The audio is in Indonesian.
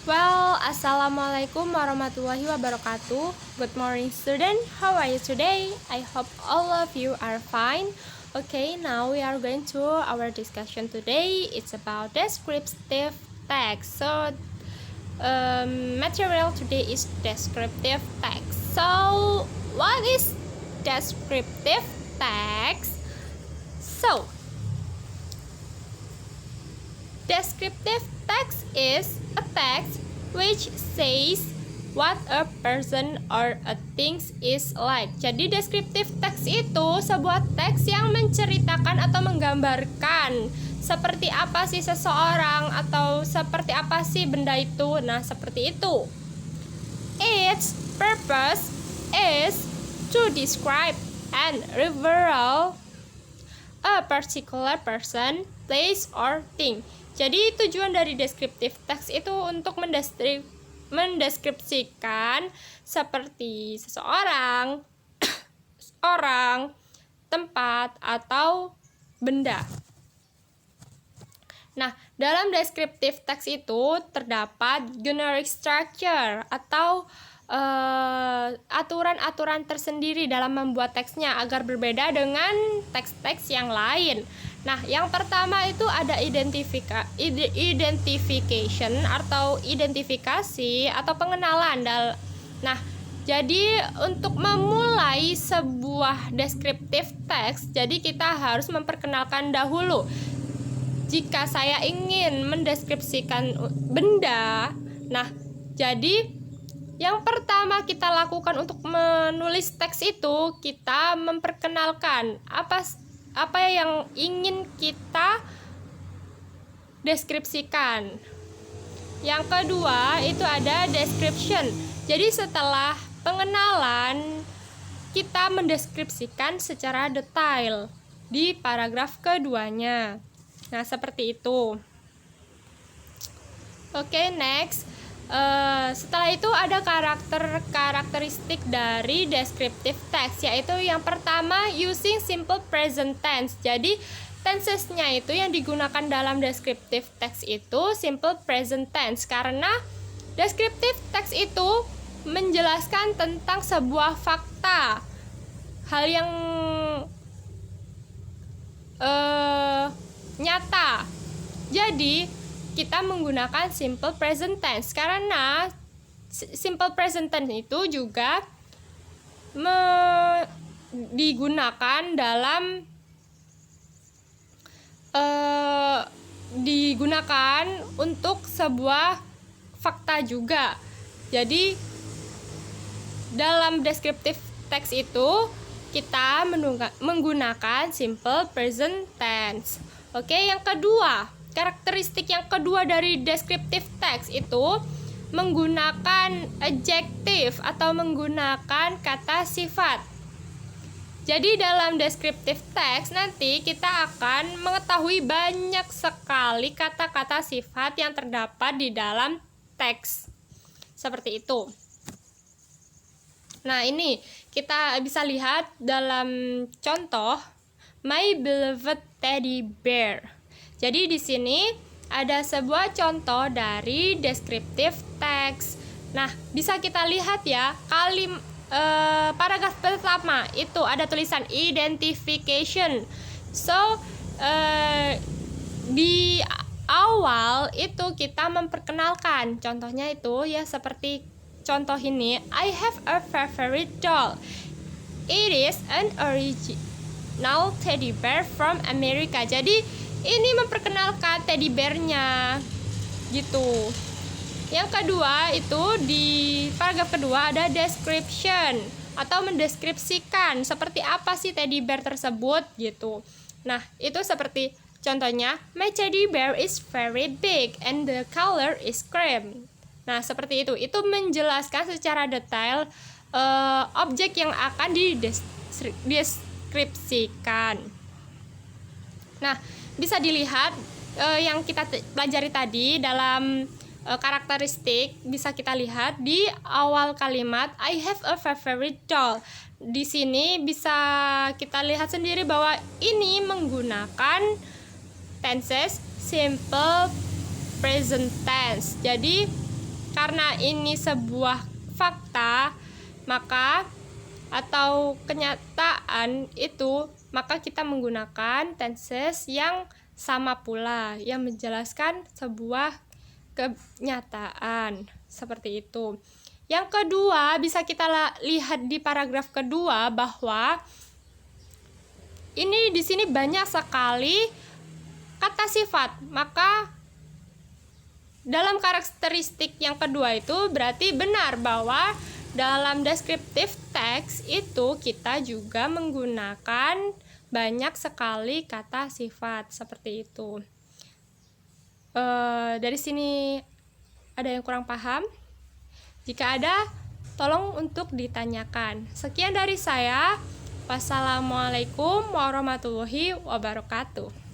Well, Assalamualaikum warahmatullahi wabarakatuh. Good morning, student. How are you today? I hope all of you are fine. Okay, now we are going to our discussion today. It's about descriptive text. So, material today is descriptive text. So, what is descriptive text? So, descriptive text is a text which says what a person or a thing is like. Jadi descriptive text itu sebuah teks yang menceritakan atau menggambarkan seperti apa sih seseorang atau seperti apa sih benda itu. Nah, seperti itu. Its purpose is to describe and reveal a particular person, place, or thing. Jadi tujuan dari descriptive text itu untuk mendeskripsikan seperti seseorang, orang, tempat, atau benda. Nah, dalam descriptive text itu terdapat generic structure atau aturan-aturan tersendiri dalam membuat teksnya agar berbeda dengan teks-teks yang lain. Nah, yang pertama itu ada identification atau identifikasi atau pengenalan. Nah, jadi untuk memulai sebuah descriptive text, jadi kita harus memperkenalkan dahulu. Jika saya ingin mendeskripsikan benda, nah, jadi yang pertama kita lakukan untuk menulis teks itu, kita memperkenalkan apa yang ingin kita deskripsikan. Yang kedua itu ada description. Jadi setelah pengenalan, kita mendeskripsikan secara detail di paragraf keduanya. Nah, seperti itu. Oke, next. Setelah itu ada karakteristik dari descriptive text, yaitu yang pertama using simple present tense. Jadi tensesnya itu yang digunakan dalam descriptive text itu simple present tense, karena descriptive text itu menjelaskan tentang sebuah fakta, hal yang nyata. Jadi kita menggunakan simple present tense karena simple present tense itu juga digunakan dalam digunakan untuk sebuah fakta juga. Jadi dalam descriptive text itu kita menggunakan simple present tense. Oke, yang kedua, karakteristik yang kedua dari descriptive text itu menggunakan adjective atau menggunakan kata sifat. Jadi dalam descriptive text nanti kita akan mengetahui banyak sekali kata-kata sifat yang terdapat di dalam teks. Seperti itu. Nah, ini kita bisa lihat dalam contoh My Beloved Teddy Bear. Jadi di sini ada sebuah contoh dari descriptive text. Nah, bisa kita lihat ya, paragraf pertama itu ada tulisan identification. So, di awal itu kita memperkenalkan. Contohnya itu ya seperti contoh ini, I have a favorite doll. It is an original teddy bear from America. Jadi ini memperkenalkan teddy bear-nya gitu. Yang kedua itu di paragraf kedua ada description atau mendeskripsikan seperti apa sih teddy bear tersebut gitu. Nah, itu seperti contohnya, my teddy bear is very big and the color is cream. Nah, seperti itu. Itu menjelaskan secara detail objek yang akan dideskripsikan. Nah, bisa dilihat yang kita pelajari tadi dalam karakteristik, bisa kita lihat di awal kalimat I have a favorite doll. Di sini bisa kita lihat sendiri bahwa ini menggunakan tenses simple present tense. Jadi karena ini sebuah fakta, maka atau kenyataan itu, maka kita menggunakan tenses yang sama pula, yang menjelaskan sebuah kenyataan seperti itu. Yang kedua, bisa kita lihat di paragraf kedua bahwa ini di sini banyak sekali kata sifat. Maka dalam karakteristik yang kedua itu berarti benar bahwa dalam descriptive text itu kita juga menggunakan banyak sekali kata sifat seperti itu. Dari sini ada yang kurang paham? Jika ada, tolong untuk ditanyakan. Sekian dari saya. Wassalamualaikum warahmatullahi wabarakatuh.